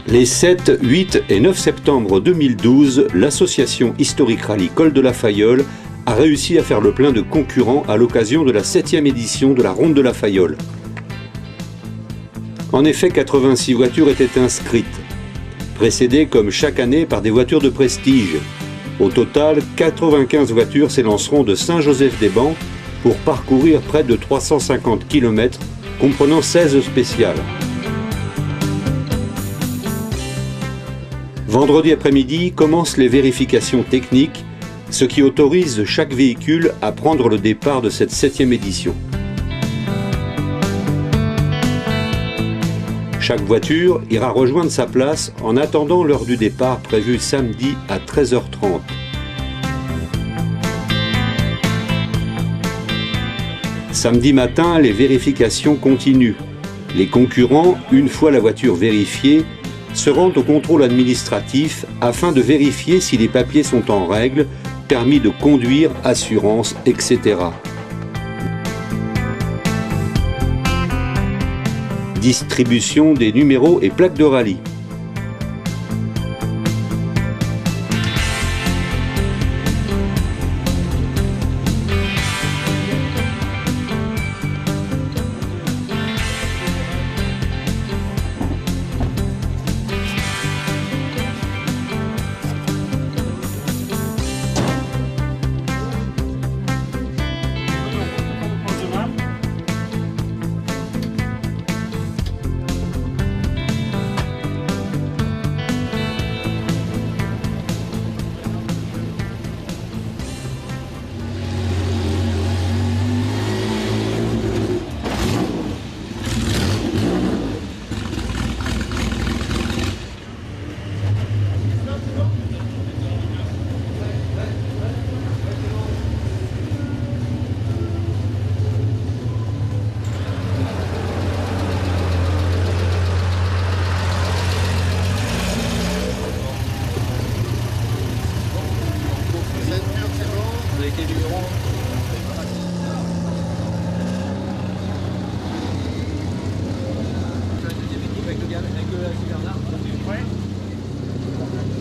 Les 7, 8 et 9 septembre 2012, l'association historique rallye Col de la Fayolle a réussi à faire le plein de concurrents à l'occasion de la 7e édition de la Ronde de la Fayolle. En effet, 86 voitures étaient inscrites, précédées comme chaque année par des voitures de prestige. Au total, 95 voitures s'élanceront de Saint-Joseph-des-Bancs pour parcourir près de 350 km, comprenant 16 spéciales. Vendredi après-midi commencent les vérifications techniques, ce qui autorise chaque véhicule à prendre le départ de cette 7e édition. Chaque voiture ira rejoindre sa place en attendant l'heure du départ prévue samedi à 13h30. Samedi matin, les vérifications continuent. Les concurrents, une fois la voiture vérifiée, se rendent au contrôle administratif afin de vérifier si les papiers sont en règle, permis de conduire, assurance, etc. Distribution des numéros et plaques de rallye.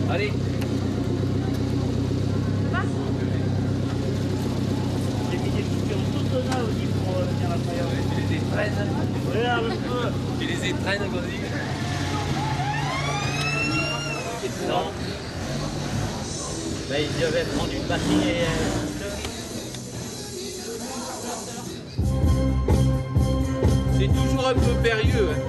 Allez. J'ai mis des coupures tout au aussi pour venir la faire. Tu les étrennes. Regarde un peu. Tu les étrennes, comme on dit. Non. Ben, ils devaient prendre une batterie et... C'est toujours un peu périlleux. Hein.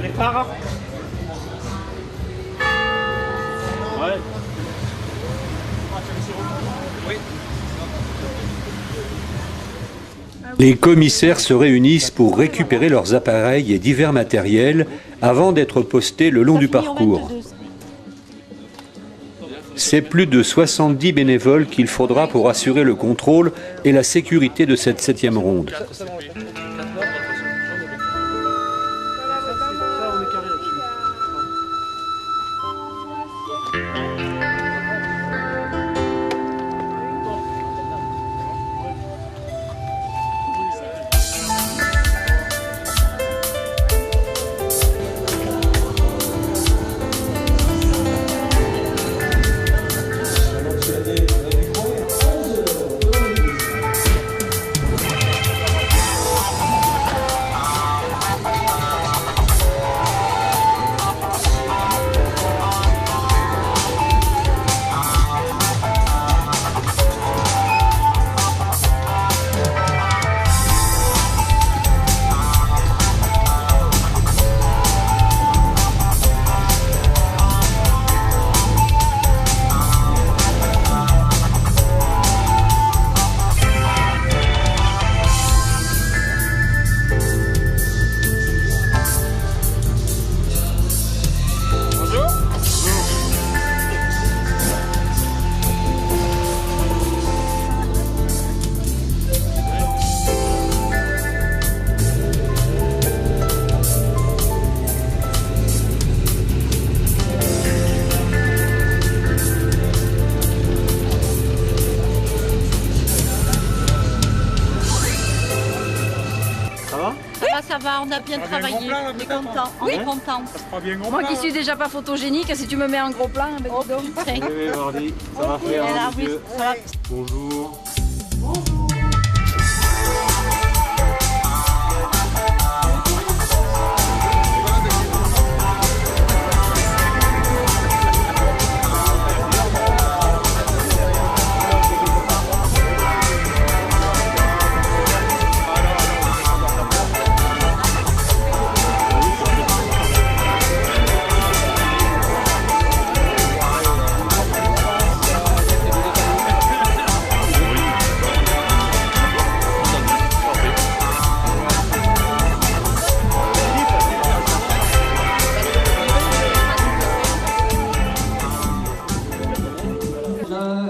Les phares. Ouais. Oui. Les commissaires se réunissent pour récupérer leurs appareils et divers matériels avant d'être postés le long du parcours. C'est plus de 70 bénévoles qu'il faudra pour assurer le contrôle et la sécurité de cette 7e ronde. ça va, on a bien travaillé. On est content. On est content. Moi qui suis déjà pas photogénique, si tu me mets en gros plan, ben dis donc. Oui, Mardi, ça va faire, hein, monsieur. Bonjour.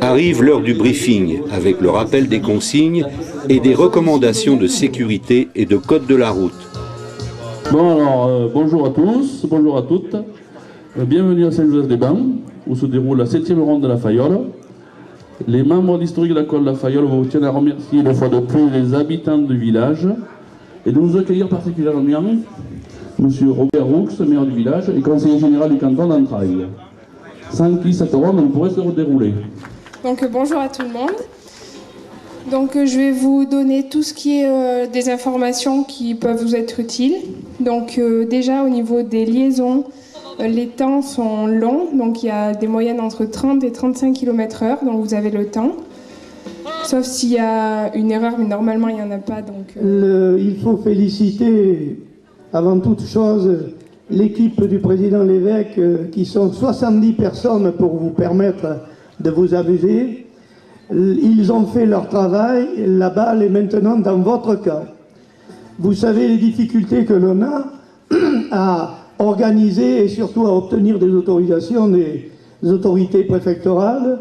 Arrive l'heure du briefing avec le rappel des consignes et des recommandations de sécurité et de code de la route. Bon alors, bonjour à tous, bonjour à toutes. Bienvenue à Saint-Joseph-des-Bains, où se déroule la 7e ronde de la Fayolle. Les membres d'Historique de la Côte de la Fayolle vous tiennent à remercier une fois de plus les habitants du village et de nous accueillir particulièrement M. Robert Roux, maire du village et conseiller général du canton d'Entrailles. Sans qui cette ronde ne pourrait se dérouler. Donc bonjour à tout le monde. Donc je vais vous donner tout ce qui est des informations qui peuvent vous être utiles. Donc déjà au niveau des liaisons, les temps sont longs, donc il y a des moyennes entre 30 et 35 km/h, donc vous avez le temps. Sauf s'il y a une erreur, mais normalement il n'y en a pas. Donc, il faut féliciter avant toute chose l'équipe du président Lévesque, qui sont 70 personnes pour vous permettre de vous amuser. Ils ont fait leur travail, la balle est maintenant dans votre camp. Vous savez les difficultés que l'on a à organiser et surtout à obtenir des autorisations des autorités préfectorales.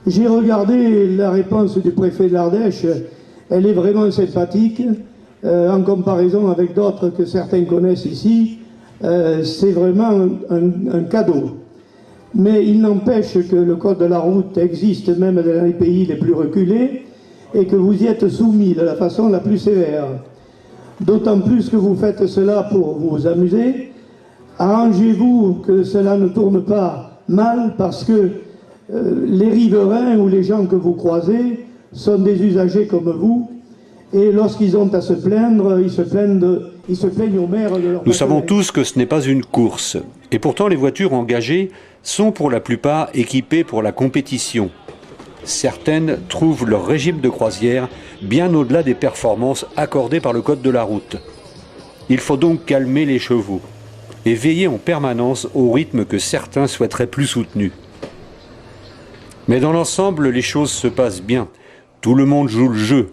J'ai regardé la réponse du préfet de l'Ardèche, elle est vraiment sympathique, en comparaison avec d'autres que certains connaissent ici. C'est vraiment un cadeau. Mais il n'empêche que le code de la route existe même dans les pays les plus reculés et que vous y êtes soumis de la façon la plus sévère. D'autant plus que vous faites cela pour vous amuser. Arrangez-vous que cela ne tourne pas mal parce que les riverains ou les gens que vous croisez sont des usagers comme vous et lorsqu'ils ont à se plaindre, ils se plaignent au maire de leur... Nous savons tous que ce n'est pas une course. Et pourtant, les voitures engagées sont pour la plupart équipées pour la compétition. Certaines trouvent leur régime de croisière bien au-delà des performances accordées par le code de la route. Il faut donc calmer les chevaux et veiller en permanence au rythme que certains souhaiteraient plus soutenu. Mais dans l'ensemble, les choses se passent bien. Tout le monde joue le jeu.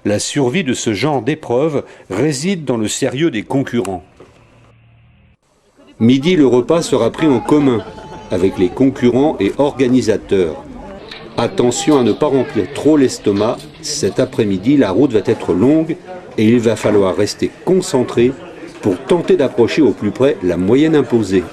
La survie de ce genre d'épreuve réside dans le sérieux des concurrents. Midi, le repas sera pris en commun avec les concurrents et organisateurs. Attention à ne pas remplir trop l'estomac. Cet après-midi, la route va être longue et il va falloir rester concentré pour tenter d'approcher au plus près la moyenne imposée.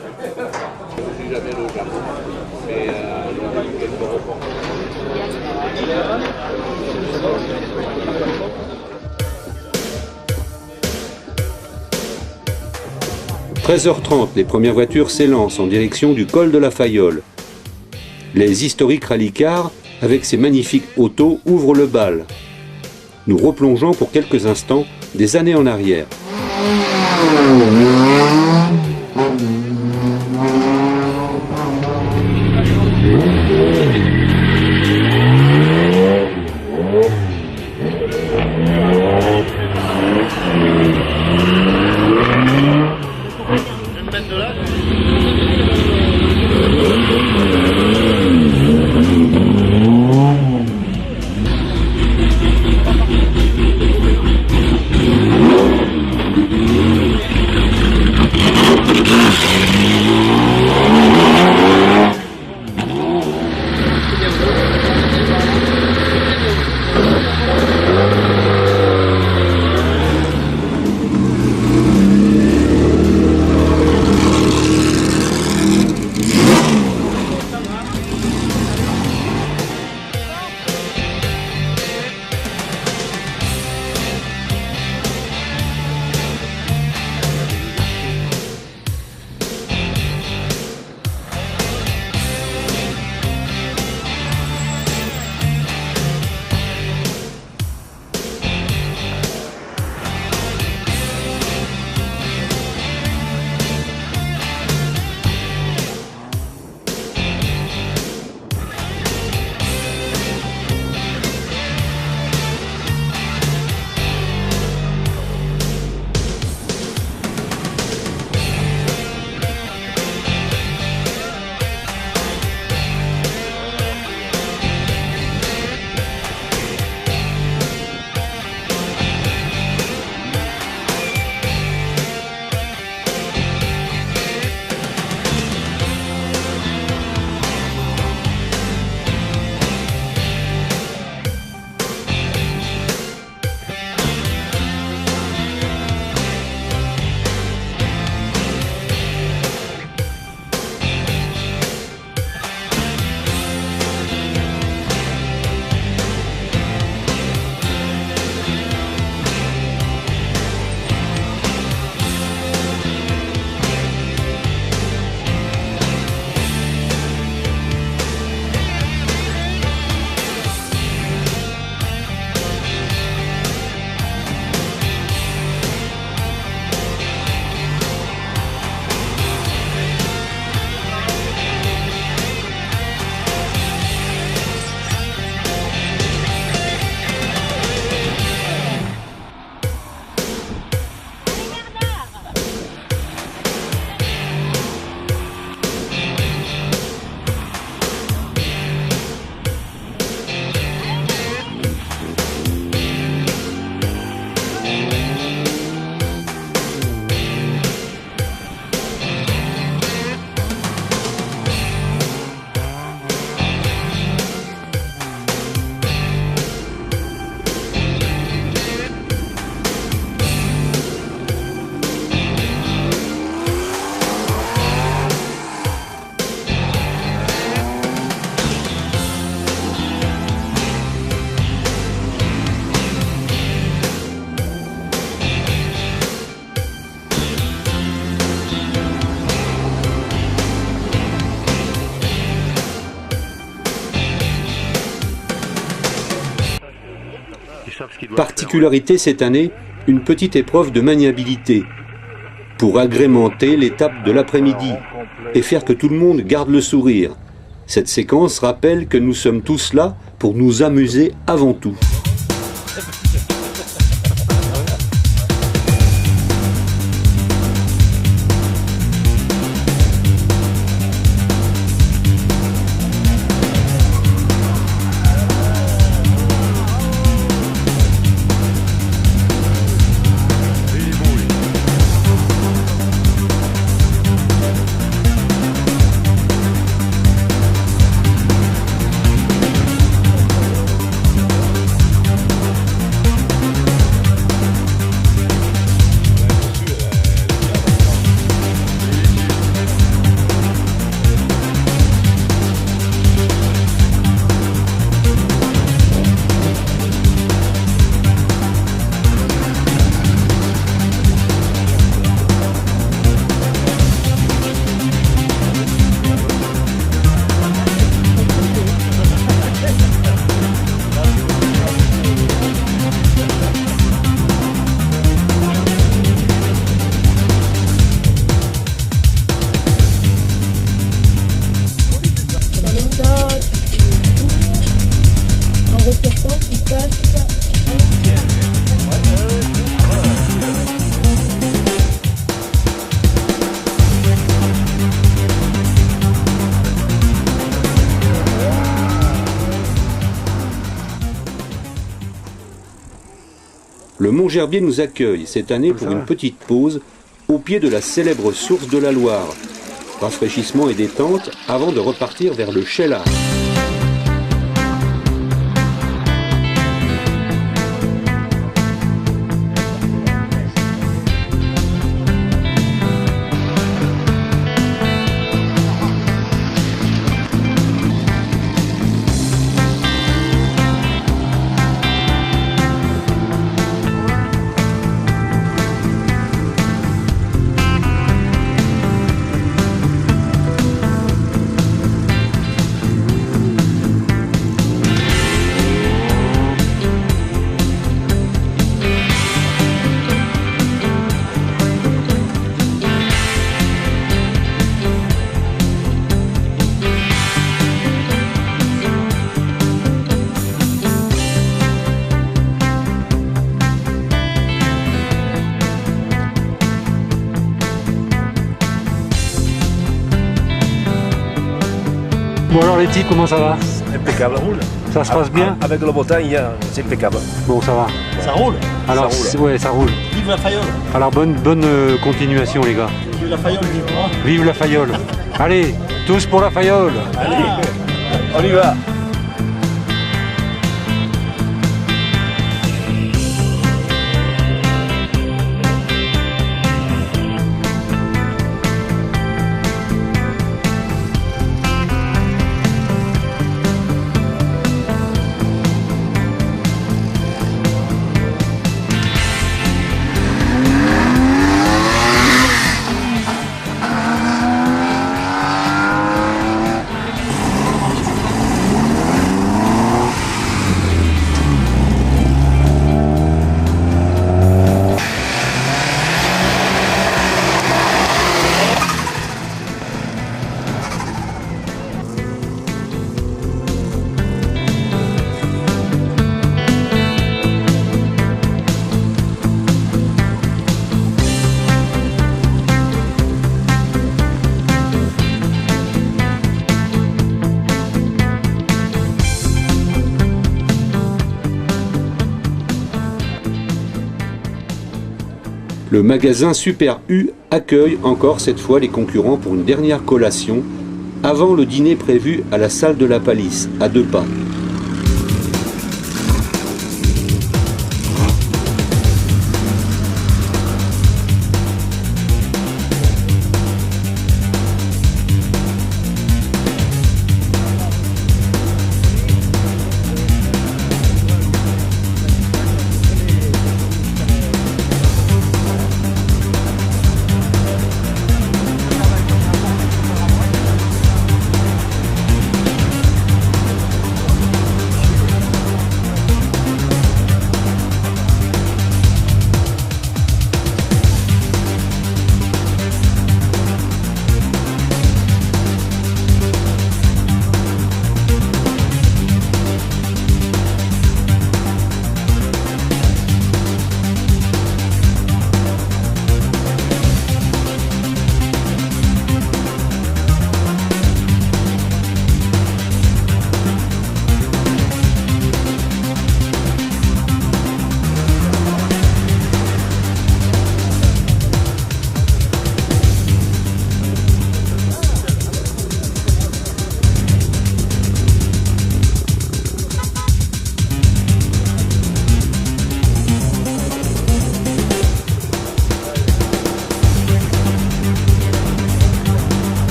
13h30, les premières voitures s'élancent en direction du col de la Fayolle. Les historiques rallycars, avec ces magnifiques autos, ouvrent le bal. Nous replongeons pour quelques instants des années en arrière. Particularité cette année, une petite épreuve de maniabilité pour agrémenter l'étape de l'après-midi et faire que tout le monde garde le sourire. Cette séquence rappelle que nous sommes tous là pour nous amuser avant tout. Le Mont-Gerbier nous accueille cette année pour une petite pause au pied de la célèbre source de la Loire. Rafraîchissement et détente avant de repartir vers le Cheylard. Bon alors les types, comment ça va? Impeccable. Ça se passe bien? Avec le beau temps, c'est impeccable. Bon, ça va. Ça roule? Alors, ça roule. Ouais, ça roule. Vive la Fayolle. Alors bonne continuation les gars. Vive la Fayolle, vive moi. Vive la Fayolle. Allez, tous pour la Fayolle. Allez, on y va. Le magasin Super U accueille encore cette fois les concurrents pour une dernière collation avant le dîner prévu à la salle de la Palisse, à 2 pas.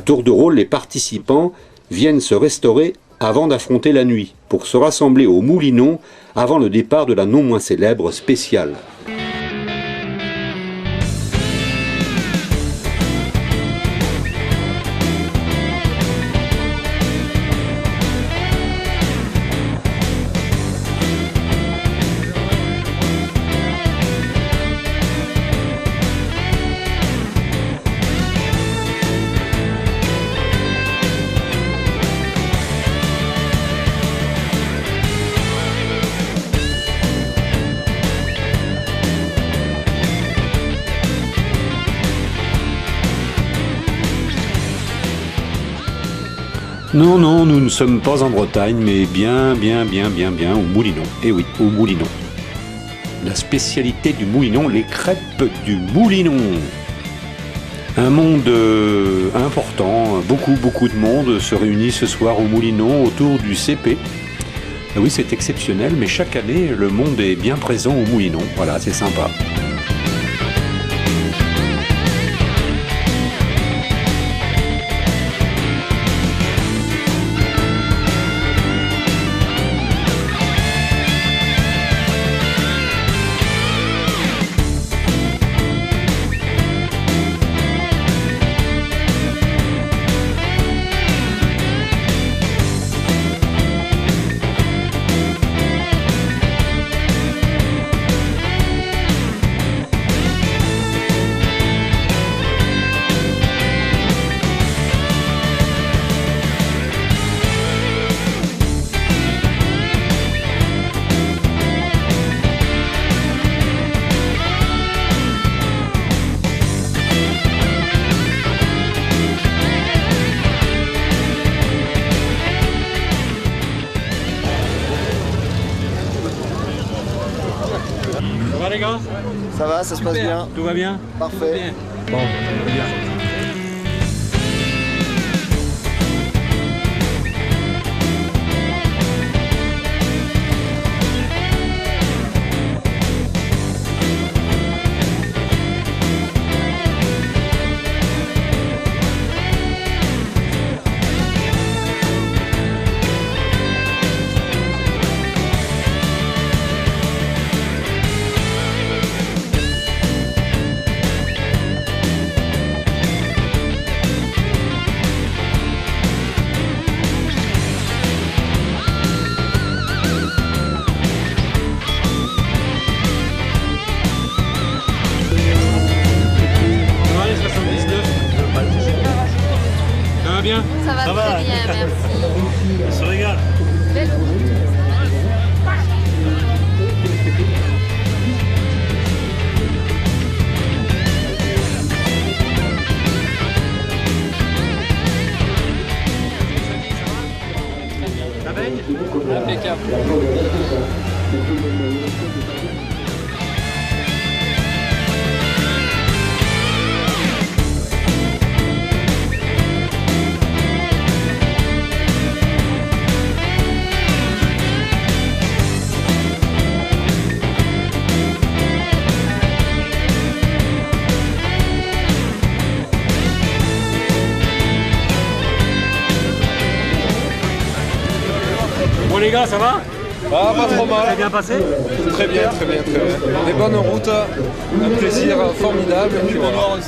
À tour de rôle, les participants viennent se restaurer avant d'affronter la nuit, pour se rassembler au Moulinon avant le départ de la non moins célèbre spéciale. Non, non, nous ne sommes pas en Bretagne, mais bien au Moulinon. Eh oui, au Moulinon. La spécialité du Moulinon, les crêpes du Moulinon. Un monde important, beaucoup de monde se réunit ce soir au Moulinon autour du CP. Ah oui, c'est exceptionnel, mais chaque année, le monde est bien présent au Moulinon. Voilà, c'est sympa. Ça va les gars? Ça va, ça se passe bien. Tout va bien? Parfait. Bon, bien. Bien. Ça va très bien, merci. On se régale. Belle route. La veille? Impeccable. Bon les gars, ça va? Ah, pas trop mal. Ça a bien passé? Très bien, très bien, très bien. Des bonnes routes, un plaisir formidable. Et puis voilà.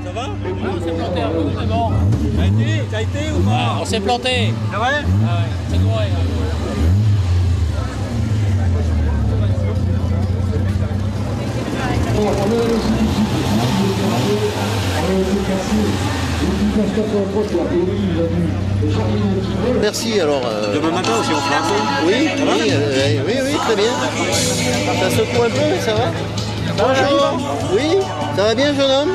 Ça va? On s'est planté un peu, mais bon. T'as été ou pas? On s'est planté. Ah ouais? Ah ouais, c'est correct. Merci alors. Demain matin aussi, on fera un peu. Oui, oui, très bien. Ça secoue un peu, ça va? Bonjour. Oui, ça va bien, jeune homme?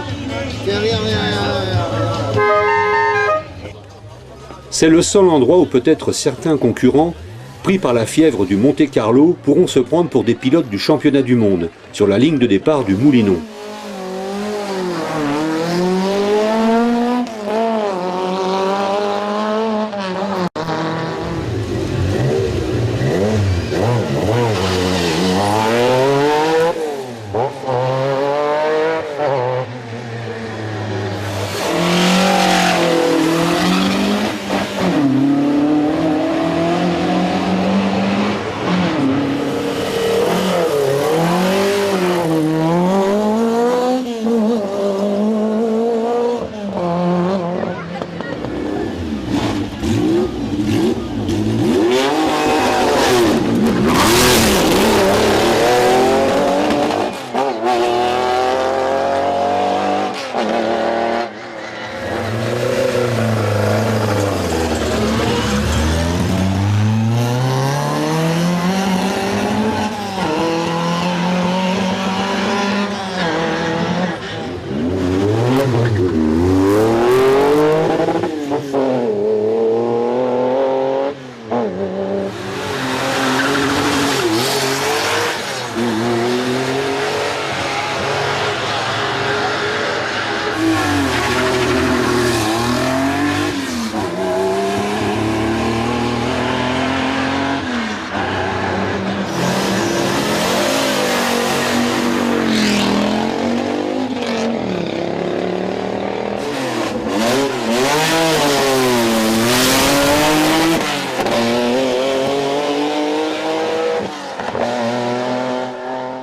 C'est le seul endroit où peut-être certains concurrents pris par la fièvre du Monte-Carlo, pourront se prendre pour des pilotes du championnat du monde, sur la ligne de départ du Moulinon.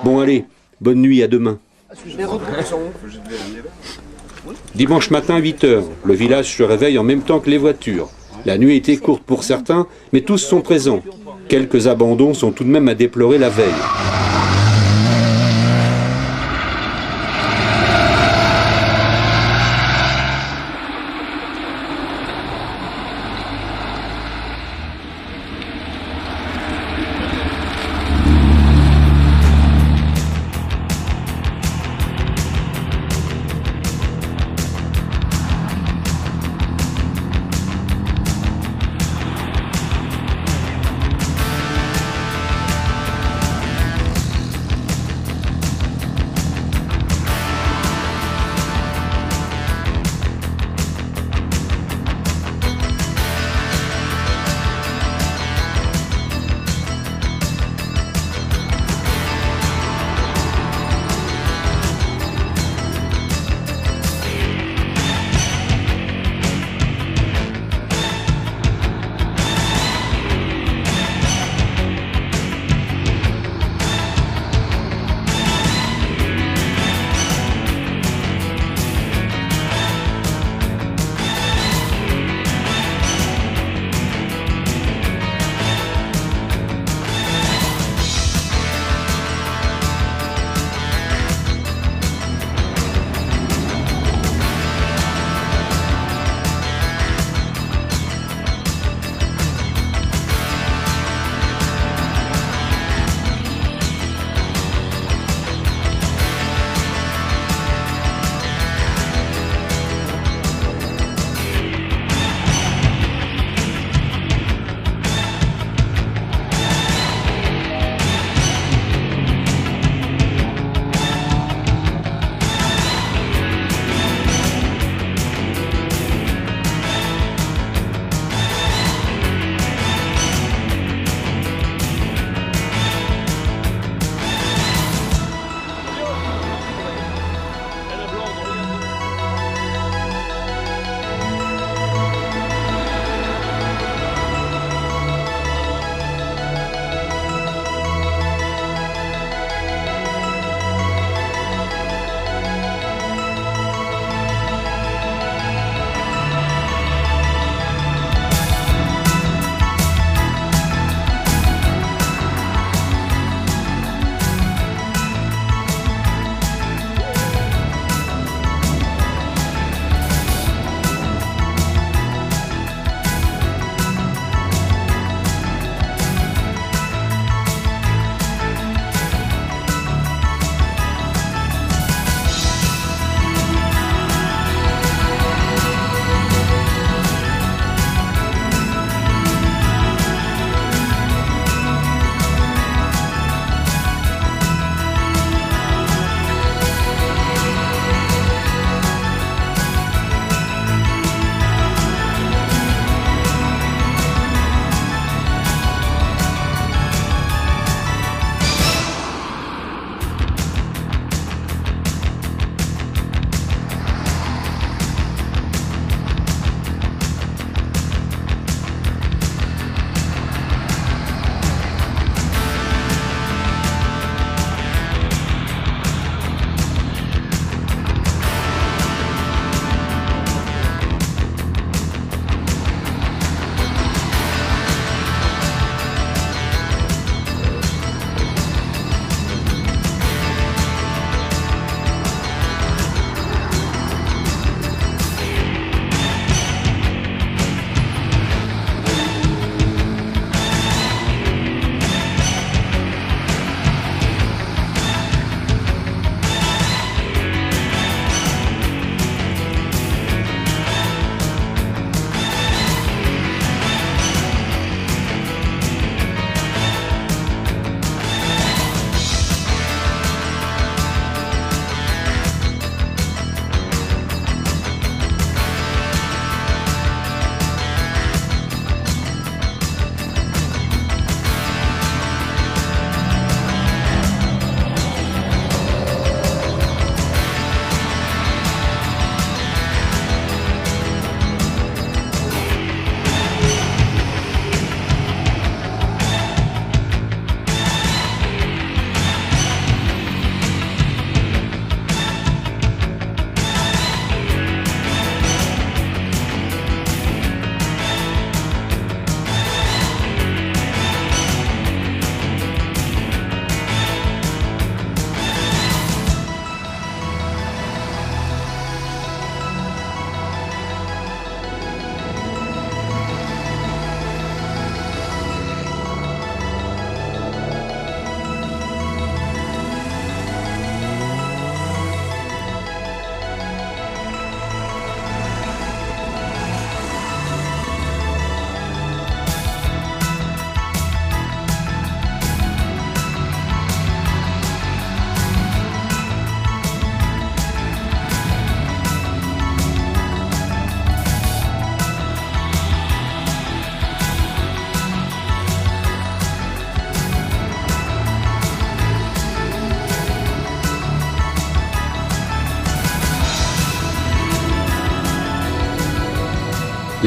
Bon allez, bonne nuit, à demain. Dimanche matin, 8 h, le village se réveille en même temps que les voitures. La nuit était courte pour certains, mais tous sont présents. Quelques abandons sont tout de même à déplorer la veille.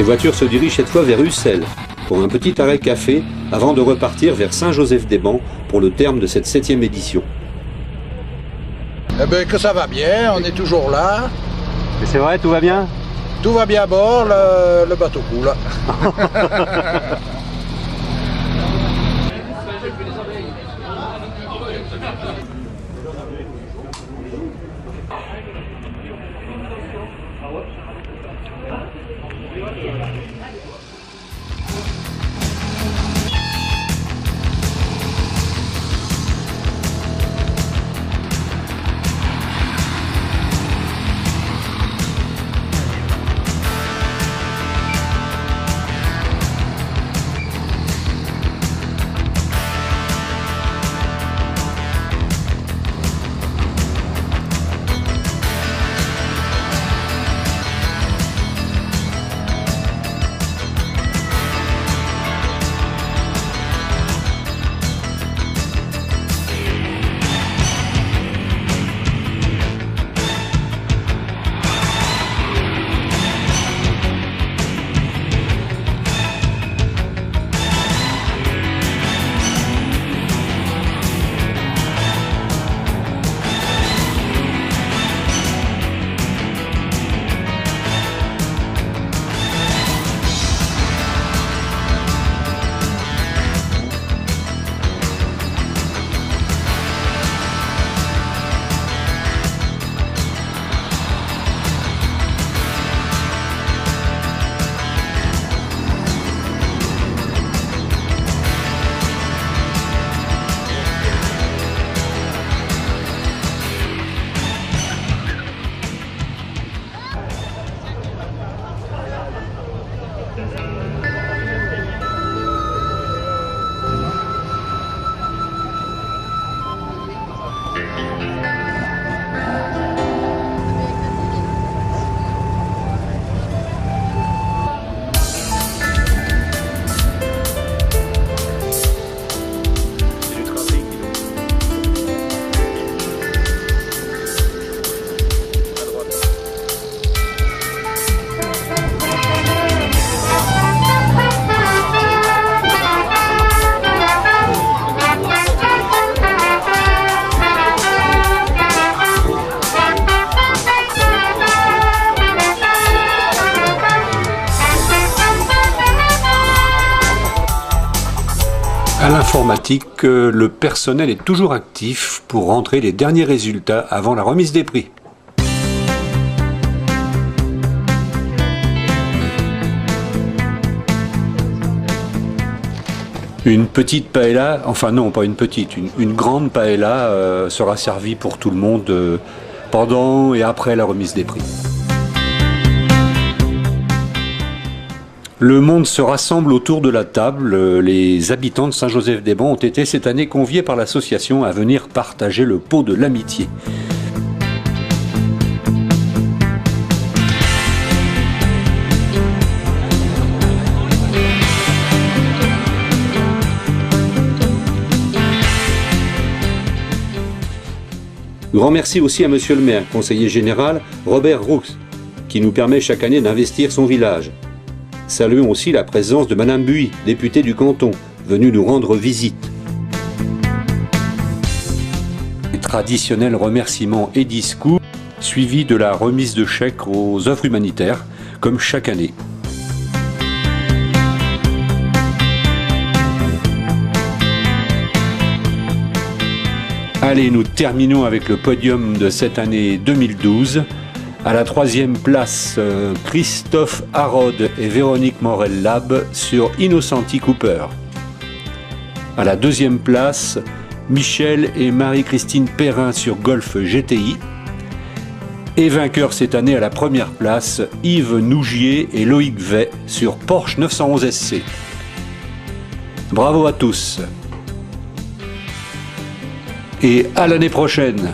Les voitures se dirigent cette fois vers Ussel pour un petit arrêt café avant de repartir vers Saint-Joseph-des-Bancs pour le terme de cette 7e édition. Eh bien, que ça va bien, on est toujours là. Mais c'est vrai, tout va bien? Tout va bien à bord, le bateau coule. À l'informatique, le personnel est toujours actif pour rentrer les derniers résultats avant la remise des prix. Une petite paella, enfin non, pas une petite, une grande paella sera servie pour tout le monde pendant et après la remise des prix. Le monde se rassemble autour de la table. Les habitants de Saint-Joseph-des-Bancs ont été cette année conviés par l'association à venir partager le pot de l'amitié. Grand merci aussi à Monsieur le maire, conseiller général Robert Roux, qui nous permet chaque année d'investir son village. Saluons aussi la présence de Madame Buis, députée du canton, venue nous rendre visite. Les traditionnels remerciements et discours, suivis de la remise de chèques aux œuvres humanitaires, comme chaque année. Allez, nous terminons avec le podium de cette année 2012. À la 3e place, Christophe Harrod et Véronique Morel-Lab sur Innocenti Cooper. À la 2e place, Michel et Marie-Christine Perrin sur Golf GTI. Et vainqueur cette année à la 1re place, Yves Nougier et Loïc Vey sur Porsche 911 SC. Bravo à tous. Et à l'année prochaine.